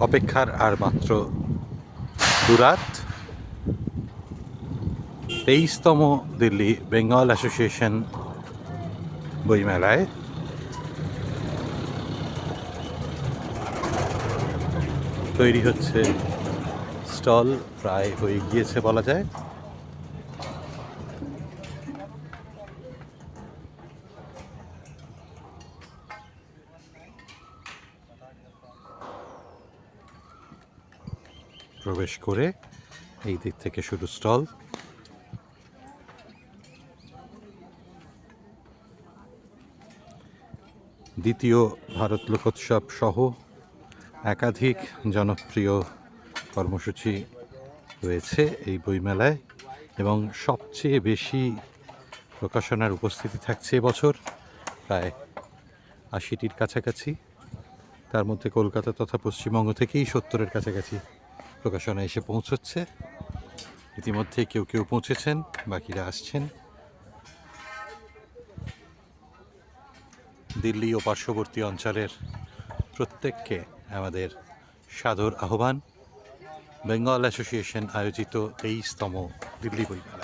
অপেক্ষার আর মাত্র দুরাত 23তম দিল্লি বেঙ্গল অ্যাসোসিয়েশন বইমেলায় তৈরি হচ্ছে স্টল, প্রায় হয়ে গিয়েছে বলা যায়। প্রবেশ করে এই দিক থেকে শুরু স্টল। দ্বিতীয় ভারত লোকোৎসব সহ একাধিক জনপ্রিয় কর্মসূচি রয়েছে এই বইমেলায়, এবং সবচেয়ে বেশি প্রকাশনার উপস্থিতি থাকছে এবছর প্রায় ৮০টির কাছাকাছি। তার মধ্যে কলকাতা তথা পশ্চিমবঙ্গ থেকেই ৭০-এর কাছাকাছি প্রকাশনা এসে পৌঁছচ্ছে। ইতিমধ্যে কেউ কেউ পৌঁছেছেন, বাকিরা আসছেন। দিল্লি ও পার্শ্ববর্তী অঞ্চলের প্রত্যেককে আমাদের সাদর আহ্বান বেঙ্গল অ্যাসোসিয়েশন আয়োজিত 23তম দিল্লি বইমেলা।